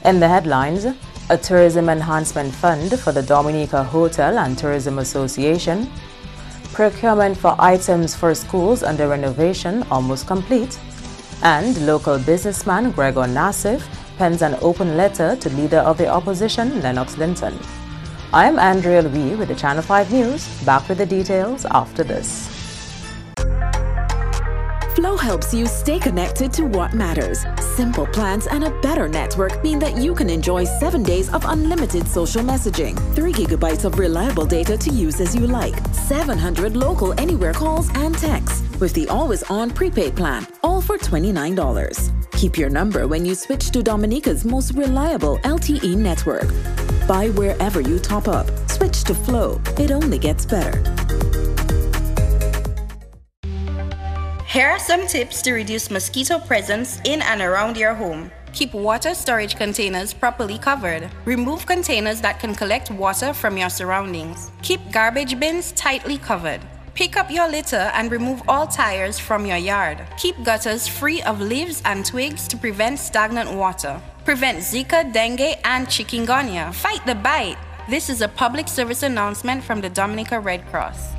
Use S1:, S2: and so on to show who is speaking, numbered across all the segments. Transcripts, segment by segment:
S1: In the headlines, a tourism enhancement fund for the Dominica Hotel and Tourism Association, procurement for items for schools under renovation almost complete, and local businessman Gregor Nassif pens an open letter to leader of the opposition Lennox Linton. I am Andrea Louis with the Channel 5 News, back with the details after this.
S2: Flow helps you stay connected to what matters. Simple plans and a better network mean that you can enjoy 7 days of unlimited social messaging, 3 gigabytes of reliable data to use as you like, 700 local anywhere calls and texts with the always-on prepaid plan, all for $29. Keep your number when you switch to Dominica's most reliable LTE network. Buy wherever you top up. Switch to Flow. It only gets better.
S3: Here are some tips to reduce mosquito presence in and around your home. Keep water storage containers properly covered. Remove containers that can collect water from your surroundings. Keep garbage bins tightly covered. Pick up your litter and remove all tires from your yard. Keep gutters free of leaves and twigs to prevent stagnant water. Prevent Zika, dengue, and chikungunya. Fight the bite. This is a public service announcement from the Dominica Red Cross.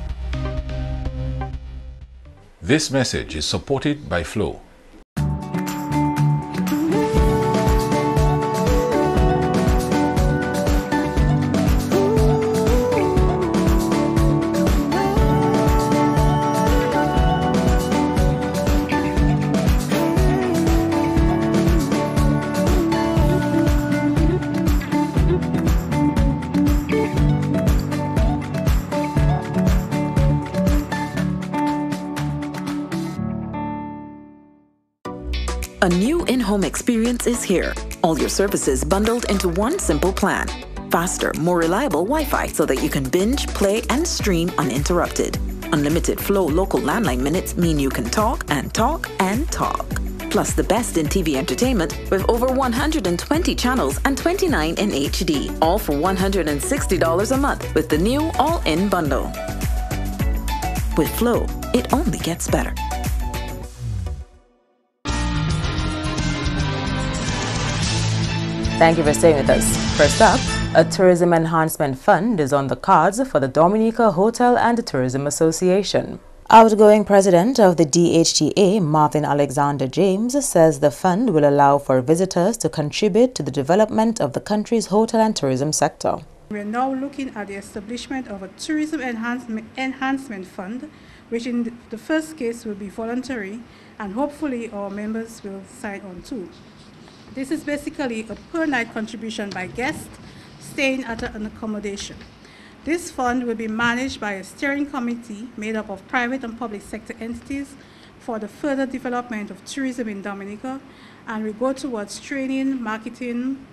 S4: This message is supported by Flow.
S2: A new in-home experience is here. All your services bundled into one simple plan. Faster, more reliable Wi-Fi so that you can binge, play, and stream uninterrupted. Unlimited Flow local landline minutes mean you can talk and talk and talk. Plus the best in TV entertainment with over 120 channels and 29 in HD. All for $160 a month with the new all-in bundle. With Flow, it only gets better.
S1: Thank you for staying with us. First up, a tourism enhancement fund is on the cards for the Dominica Hotel and Tourism Association. Outgoing president of the DHTA, Martin Alexander James, says the fund will allow for visitors to contribute to the development of the country's hotel and tourism sector.
S5: We are now looking at the establishment of a tourism enhancement fund, which in the first case will be voluntary, and hopefully our members will sign on too. This is basically a per-night contribution by guests staying at an accommodation. This fund will be managed by a steering committee made up of private and public sector entities for the further development of tourism in Dominica, and will go towards training, marketing,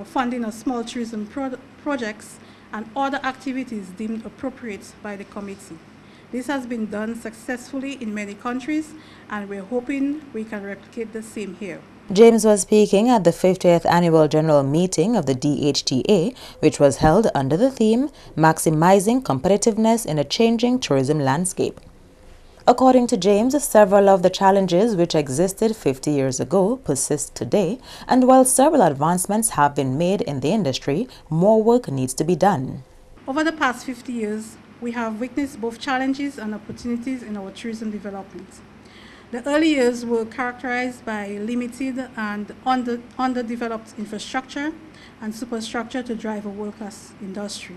S5: funding of small tourism projects, and other activities deemed appropriate by the committee. This has been done successfully in many countries, and we're hoping we can replicate the same here.
S1: James was speaking at the 50th Annual General Meeting of the DHTA, which was held under the theme, Maximizing Competitiveness in a Changing Tourism Landscape. According to James, several of the challenges which existed 50 years ago persist today, and while several advancements have been made in the industry, more work needs to be done.
S5: Over the past 50 years, we have witnessed both challenges and opportunities in our tourism development. The early years were characterized by limited and underdeveloped infrastructure and superstructure to drive a world-class industry.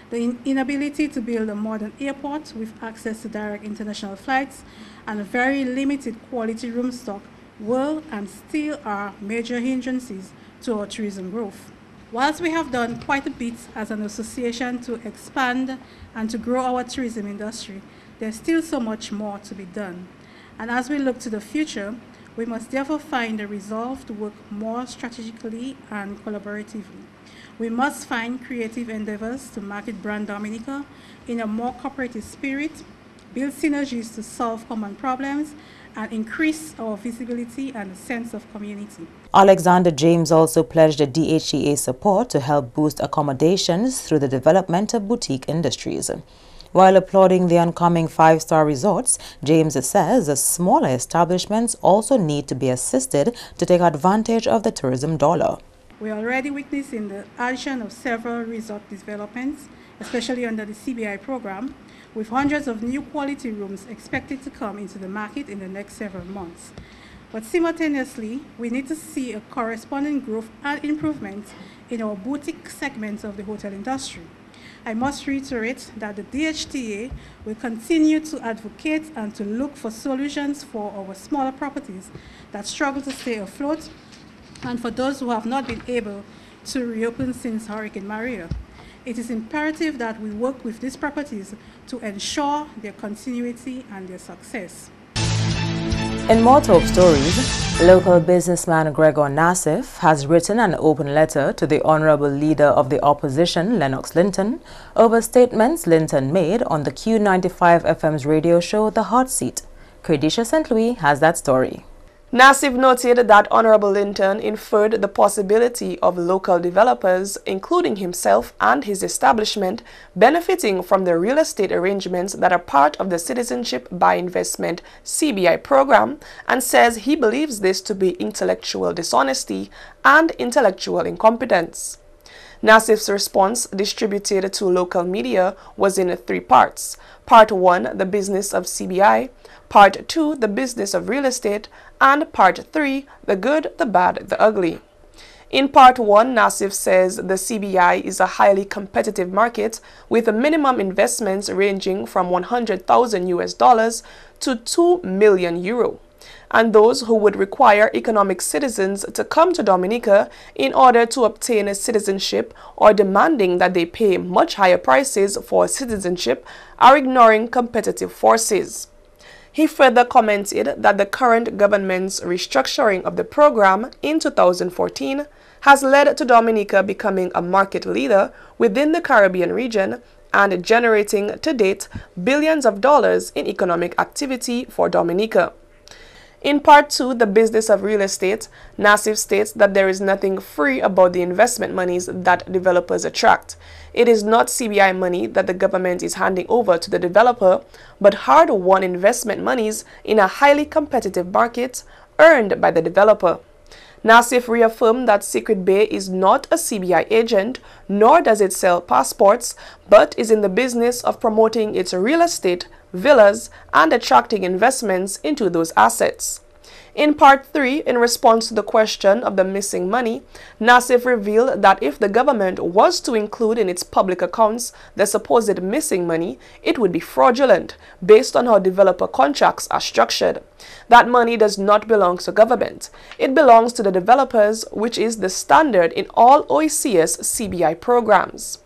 S5: The inability to build a modern airport with access to direct international flights and a very limited quality room stock were and still are major hindrances to our tourism growth. Whilst we have done quite a bit as an association to expand and to grow our tourism industry, there's still so much more to be done. And as we look to the future, we must therefore find a resolve to work more strategically and collaboratively. We must find creative endeavors to market brand Dominica in a more cooperative spirit, build synergies to solve common problems, and increase our visibility and a sense of community.
S1: Alexander James also pledged the DHTA support to help boost accommodations through the development of boutique industries. While applauding the oncoming 5-star resorts, James says the smaller establishments also need to be assisted to take advantage of the tourism dollar.
S5: We are already witnessing the addition of several resort developments, especially under the CBI program, with hundreds of new quality rooms expected to come into the market in the next several months. But simultaneously, we need to see a corresponding growth and improvement in our boutique segments of the hotel industry. I must reiterate that the DHTA will continue to advocate and to look for solutions for our smaller properties that struggle to stay afloat and for those who have not been able to reopen since Hurricane Maria. It is imperative that we work with these properties to ensure their continuity and their success.
S1: In more top stories, local businessman Gregor Nassif has written an open letter to the Honorable Leader of the Opposition, Lennox Linton, over statements Linton made on the Q95 FM's radio show, The Hot Seat. Khadisha St. Louis has that story.
S6: Nassif noted that Honorable Linton inferred the possibility of local developers, including himself and his establishment, benefiting from the real estate arrangements that are part of the Citizenship by Investment CBI program, and says he believes this to be intellectual dishonesty and intellectual incompetence. Nassif's response, distributed to local media, was in 3 parts. Part 1, the business of CBI. Part 2, the business of real estate. And Part 3, the good, the bad, the ugly. In Part 1, Nassif says the CBI is a highly competitive market with minimum investments ranging from $100,000 to €2 million. And those who would require economic citizens to come to Dominica in order to obtain a citizenship or demanding that they pay much higher prices for citizenship are ignoring competitive forces. He further commented that the current government's restructuring of the program in 2014 has led to Dominica becoming a market leader within the Caribbean region and generating to date billions of dollars in economic activity for Dominica. In Part 2, the business of real estate, Nassif states that there is nothing free about the investment monies that developers attract. It is not CBI money that the government is handing over to the developer, but hard-won investment monies in a highly competitive market earned by the developer. Nassif reaffirmed that Secret Bay is not a CBI agent, nor does it sell passports, but is in the business of promoting its real estate, villas, and attracting investments into those assets. In Part 3, in response to the question of the missing money, Nassif revealed that if the government was to include in its public accounts the supposed missing money, it would be fraudulent based on how developer contracts are structured. That money does not belong to government. It belongs to the developers, which is the standard in all OECS CBI programs.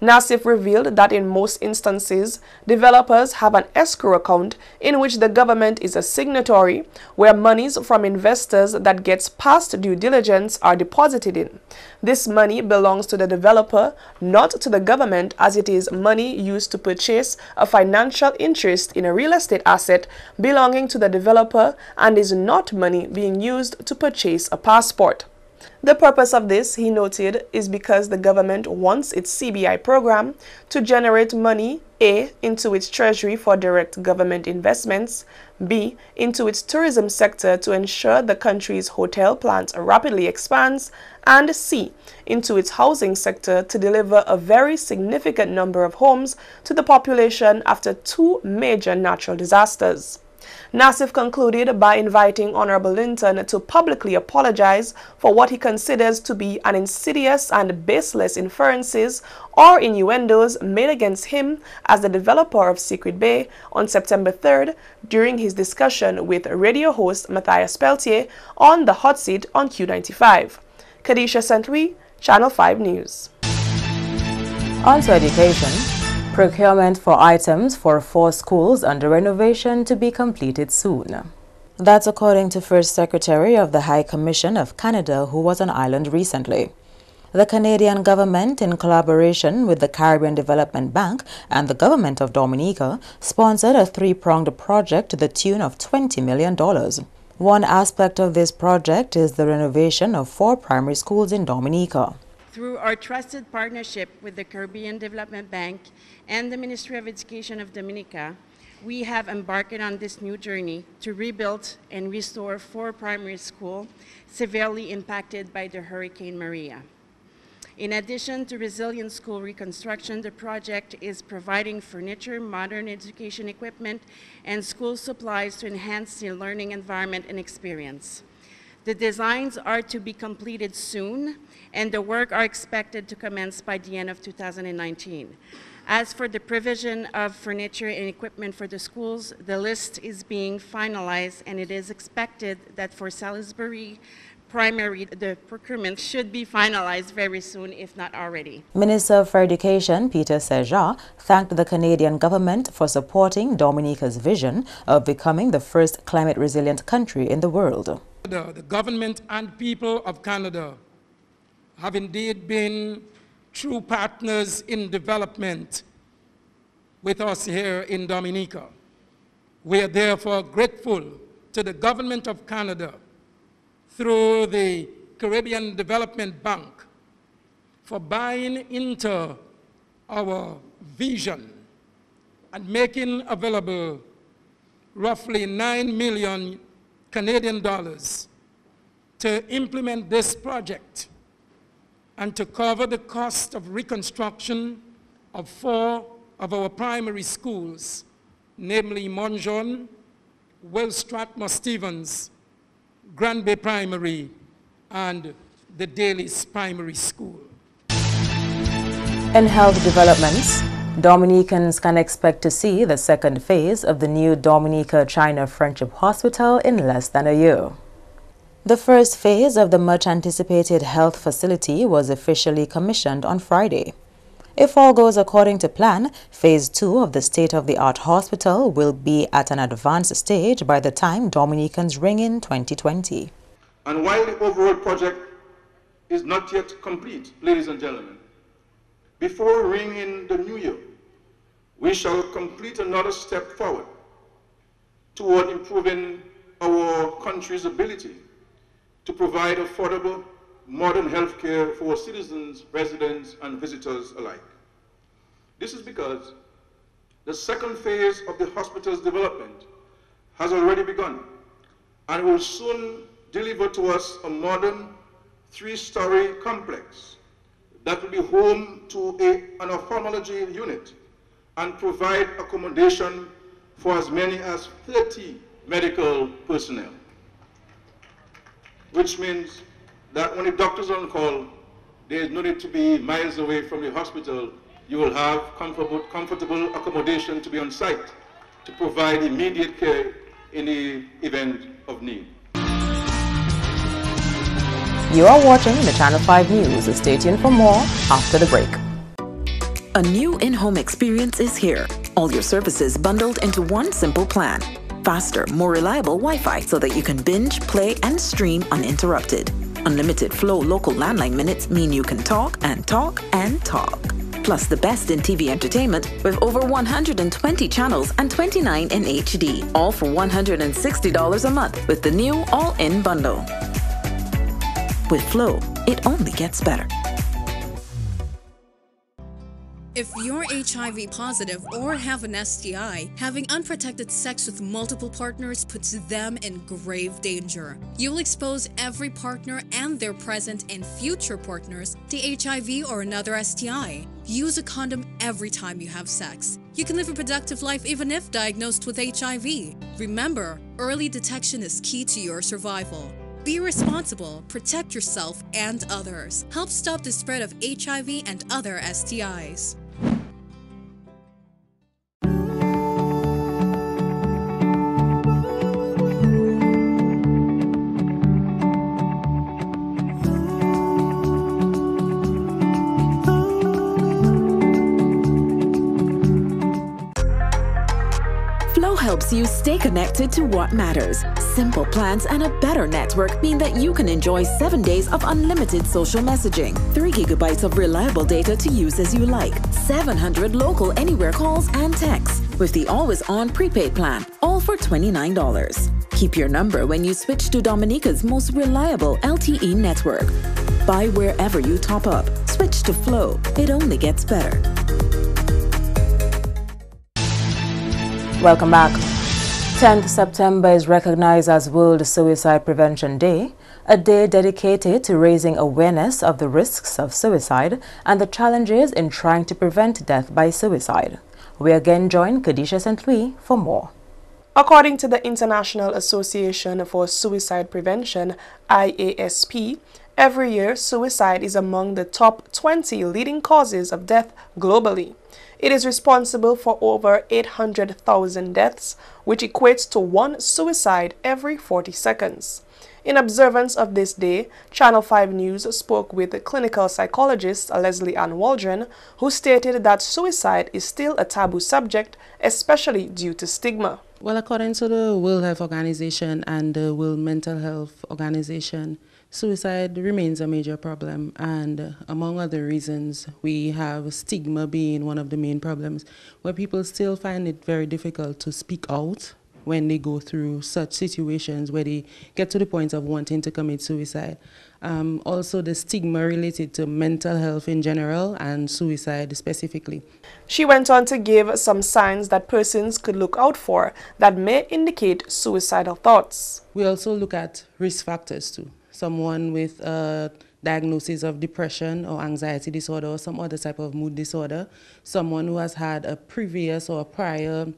S6: Nassif revealed that in most instances, developers have an escrow account in which the government is a signatory, where monies from investors that gets past due diligence are deposited in. This money belongs to the developer, not to the government, as it is money used to purchase a financial interest in a real estate asset belonging to the developer and is not money being used to purchase a passport. The purpose of this, he noted, is because the government wants its CBI program to generate money, A, into its treasury for direct government investments, B, into its tourism sector to ensure the country's hotel plant rapidly expands, and C, into its housing sector to deliver a very significant number of homes to the population after 2 major natural disasters. Nassif concluded by inviting Honorable Linton to publicly apologize for what he considers to be an insidious and baseless inferences or innuendos made against him as the developer of Secret Bay on September 3rd during his discussion with radio host Matthias Peltier on The Hot Seat on Q95. Khadisha St. Louis, Channel 5 News.
S1: On to education. Procurement for items for 4 schools under renovation to be completed soon. That's according to First Secretary of the High Commission of Canada, who was on island recently. The Canadian government, in collaboration with the Caribbean Development Bank and the government of Dominica, sponsored a 3-pronged project to the tune of $20 million. One aspect of this project is the renovation of 4 primary schools in Dominica.
S7: Through our trusted partnership with the Caribbean Development Bank and the Ministry of Education of Dominica, we have embarked on this new journey to rebuild and restore 4 primary schools severely impacted by the Hurricane Maria. In addition to resilient school reconstruction, the project is providing furniture, modern education equipment, and school supplies to enhance the learning environment and experience. The designs are to be completed soon, and the work are expected to commence by the end of 2019. As for the provision of furniture and equipment for the schools, the list is being finalized, and it is expected that for Salisbury Primary, the procurement should be finalized very soon, if not already.
S1: Minister for Education Peter Seja thanked the Canadian government for supporting Dominica's vision of becoming the first climate-resilient country in the world.
S8: The government and people of Canada have indeed been true partners in development with us here in Dominica. We are therefore grateful to the government of Canada through the Caribbean Development Bank for buying into our vision and making available roughly 9 million Canadian dollars to implement this project and to cover the cost of reconstruction of 4 of our primary schools, namely Monjon, Wellstrathmore Stevens, Grand Bay Primary, and the Daly's Primary School.
S1: In health developments, Dominicans can expect to see the second phase of the new Dominica-China Friendship Hospital in less than a year. The first phase of the much-anticipated health facility was officially commissioned on Friday. If all goes according to plan, Phase 2 of the state-of-the-art hospital will be at an advanced stage by the time Dominicans ring in 2020.
S9: And while the overall project is not yet complete, ladies and gentlemen, before we ring in the new year, we shall complete another step forward toward improving our country's ability to provide affordable, modern health care for our citizens, residents, and visitors alike. This is because the second phase of the hospital's development has already begun and will soon deliver to us a modern 3-story complex that will be home to an ophthalmology unit and provide accommodation for as many as 30 medical personnel, which means that when the doctors are on call, there is no need to be miles away from the hospital. You will have comfortable accommodation to be on site to provide immediate care in the event of need.
S1: You are watching the Channel 5 News. Stay tuned for more after the break.
S2: A new in-home experience is here. All your services bundled into one simple plan. Faster, more reliable Wi-Fi so that you can binge, play, and stream uninterrupted. Unlimited Flow local landline minutes mean you can talk and talk and talk. Plus the best in TV entertainment with over 120 channels and 29 in HD. All for $160 a month with the new all-in bundle. With Flow, it only gets better.
S10: If you're HIV positive or have an STI, having unprotected sex with multiple partners puts them in grave danger. You'll expose every partner and their present and future partners to HIV or another STI. Use a condom every time you have sex. You can live a productive life even if diagnosed with HIV. Remember, early detection is key to your survival. Be responsible, protect yourself and others. Help stop the spread of HIV and other STIs.
S2: Flow helps you stay connected to what matters. Simple plans and a better network mean that you can enjoy 7 days of unlimited social messaging, 3 gigabytes of reliable data to use as you like, 700 local anywhere calls and texts, with the always-on prepaid plan, all for $29. Keep your number when you switch to Dominica's most reliable LTE network. Buy wherever you top up. Switch to Flow. It only gets better.
S1: Welcome back. 10th September is recognized as World Suicide Prevention Day, a day dedicated to raising awareness of the risks of suicide and the challenges in trying to prevent death by suicide. We again join Kadisha St. Louis for more.
S6: According to the International Association for Suicide Prevention, IASP, every year suicide is among the top 20 leading causes of death globally. It is responsible for over 800,000 deaths, which equates to one suicide every 40 seconds. In observance of this day, Channel 5 News spoke with clinical psychologist Leslie Ann Waldron, who stated that suicide is still a taboo subject, especially due to stigma.
S11: Well, according to the World Health Organization and the World Mental Health Organization, suicide remains a major problem, and among other reasons, we have stigma being one of the main problems, where people still find it very difficult to speak out when they go through such situations where they get to the point of wanting to commit suicide. Also, the stigma related to mental health in general and suicide specifically.
S6: She went on to give some signs that persons could look out for that may indicate suicidal thoughts.
S11: We also look at risk factors too. Someone with a diagnosis of depression or anxiety disorder or some other type of mood disorder, someone who has had a previous or prior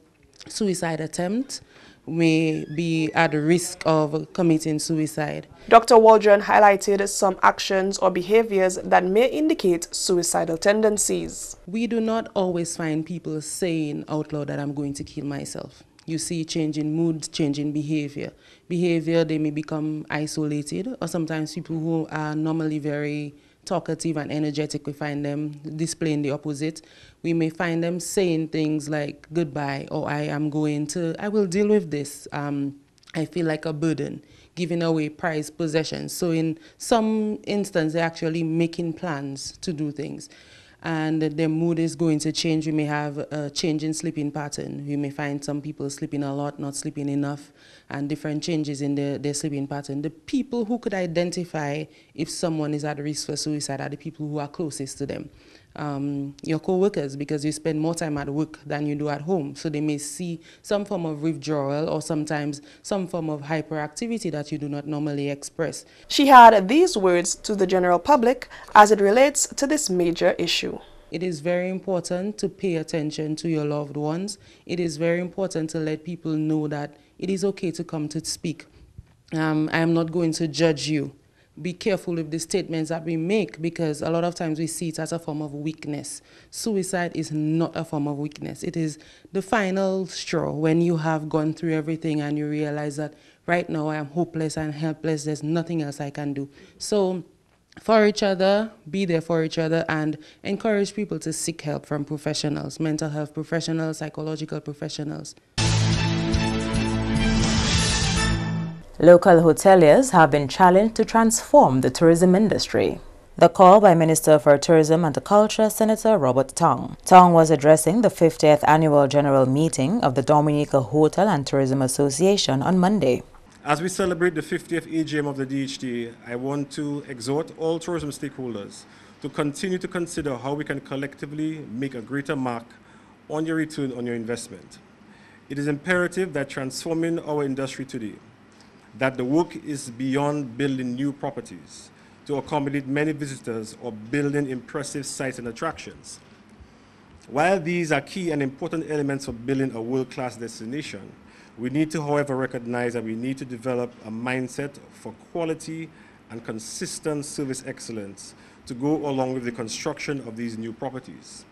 S11: suicide attempt may be at risk of committing suicide.
S6: Dr. Waldron highlighted some actions or behaviors that may indicate suicidal tendencies.
S11: We do not always find people saying out loud that I'm going to kill myself. You see change in mood, change in behavior. Behavior, they may become isolated, or sometimes people who are normally very talkative and energetic, we find them displaying the opposite. We may find them saying things like goodbye, or I will deal with this. I feel like a burden, giving away prized possessions. So in some instances, they're actually making plans to do things. And their mood is going to change. We may have a change in sleeping pattern. You may find some people sleeping a lot, not sleeping enough, and different changes in their sleeping pattern. The people who could identify if someone is at risk for suicide are the people who are closest to them. Your co-workers, because you spend more time at work than you do at home. So they may see some form of withdrawal or sometimes some form of hyperactivity that you do not normally express.
S6: She had these words to the general public as it relates to this major issue.
S11: It is very important to pay attention to your loved ones. It is very important to let people know that it is okay to come to speak. I am not going to judge you. Be careful with the statements that we make, because a lot of times we see it as a form of weakness. Suicide is not a form of weakness. It is the final straw when you have gone through everything and you realize that right now I am hopeless and helpless. There's nothing else I can do. So for each other, be there for each other, and encourage people to seek help from professionals, mental health professionals, psychological professionals.
S1: Local hoteliers have been challenged to transform the tourism industry. The call by Minister for Tourism and Culture, Senator Robert Tong. Tong was addressing the 50th Annual General Meeting of the Dominica Hotel and Tourism Association on Monday.
S12: As we celebrate the 50th AGM of the DHT, I want to exhort all tourism stakeholders to continue to consider how we can collectively make a greater mark on your return on your investment. It is imperative that transforming our industry today, that the work is beyond building new properties to accommodate many visitors or building impressive sites and attractions. While these are key and important elements of building a world-class destination, we need to, however, recognize that we need to develop a mindset for quality and consistent service excellence to go along with the construction of these new properties.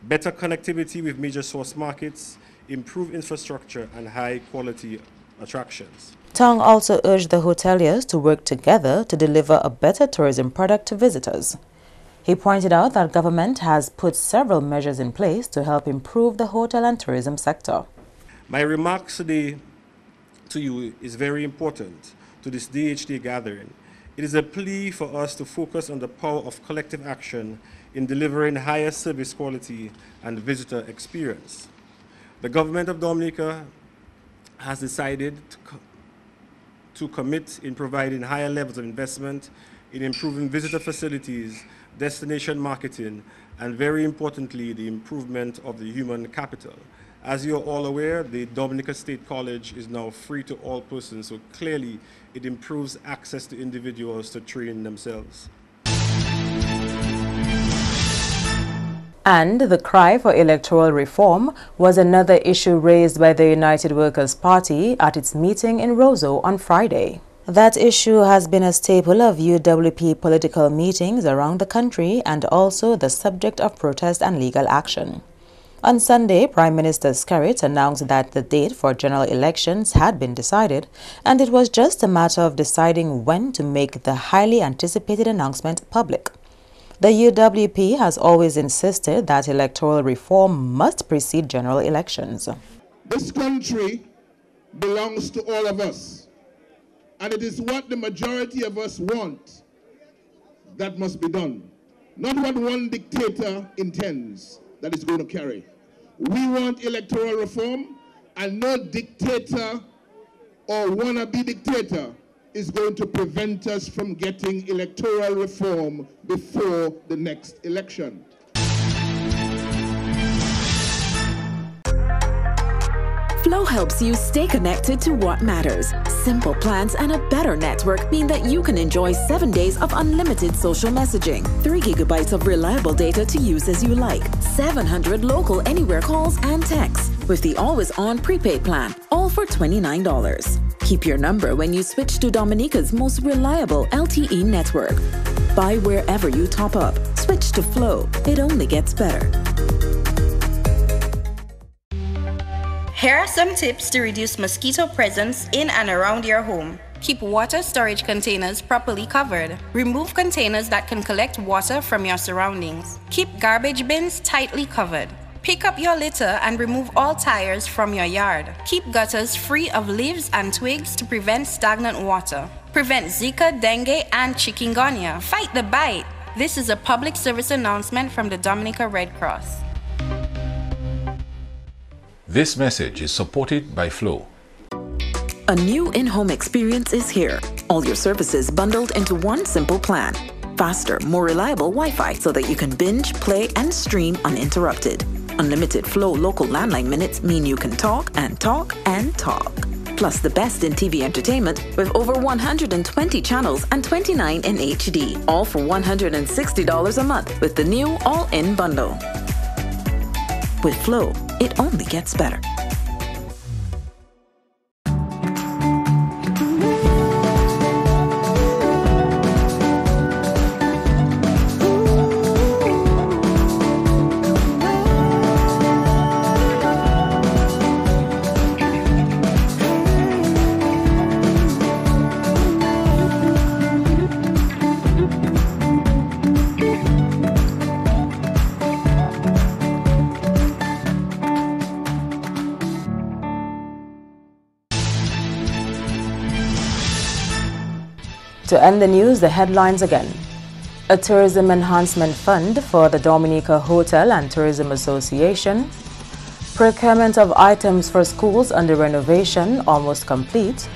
S12: Better connectivity with major source markets, improved infrastructure, and high-quality attractions.
S1: Tong also urged the hoteliers to work together to deliver a better tourism product to visitors. He pointed out that government has put several measures in place to help improve the hotel and tourism sector.
S12: My remarks today to you is very important to this DHT gathering. It is a plea for us to focus on the power of collective action in delivering higher service quality and visitor experience. The government of Dominica has decided to commit in providing higher levels of investment in improving visitor facilities, destination marketing, and very importantly, the improvement of the human capital. As you're all aware, the Dominica State College is now free to all persons, so clearly it improves access to individuals to train themselves.
S1: And the cry for electoral reform was another issue raised by the United Workers' Party at its meeting in Roseau on Friday. That issue has been a staple of UWP political meetings around the country and also the subject of protest and legal action. On Sunday, Prime Minister Skerrit announced that the date for general elections had been decided, and it was just a matter of deciding when to make the highly anticipated announcement public. The UWP has always insisted that electoral reform must precede general elections.
S13: This country belongs to all of us, and it is what the majority of us want that must be done, not what one dictator intends that is going to carry. We want electoral reform, and no dictator or wannabe dictator is going to prevent us from getting electoral reform before the next election.
S2: Flow helps you stay connected to what matters. Simple plans and a better network mean that you can enjoy 7 days of unlimited social messaging, 3 gigabytes of reliable data to use as you like, 700 local anywhere calls and texts, with the always-on prepaid plan, all for $29. Keep your number when you switch to Dominica's most reliable LTE network. Buy wherever you top up. Switch to Flow. It only gets better.
S3: Here are some tips to reduce mosquito presence in and around your home. Keep water storage containers properly covered. Remove containers that can collect water from your surroundings. Keep garbage bins tightly covered. Pick up your litter and remove all tires from your yard. Keep gutters free of leaves and twigs to prevent stagnant water. Prevent Zika, dengue, and chikungunya. Fight the bite. This is a public service announcement from the Dominica Red Cross.
S4: This message is supported by Flow.
S2: A new in-home experience is here. All your services bundled into one simple plan. Faster, more reliable Wi-Fi so that you can binge, play, and stream uninterrupted. Unlimited Flow local landline minutes mean you can talk and talk and talk. Plus the best in TV entertainment with over 120 channels and 29 in HD. All for $160 a month with the new all-in bundle. With Flow, it only gets better.
S1: To end the news, the headlines again. A tourism enhancement fund for the Dominica Hotel and Tourism Association. Procurement of items for schools under renovation almost complete.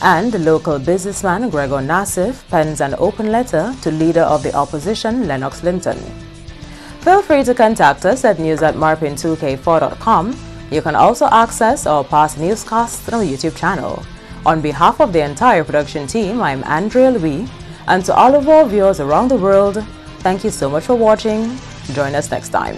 S1: And local businessman Gregor Nassif pens an open letter to leader of the opposition Lennox Linton. Feel free to contact us at news@marpin2k4.com. You can also access our past newscasts on our YouTube channel. On behalf of the entire production team, I'm Andrea Louis, and to all of our viewers around the world, thank you so much for watching. Join us next time.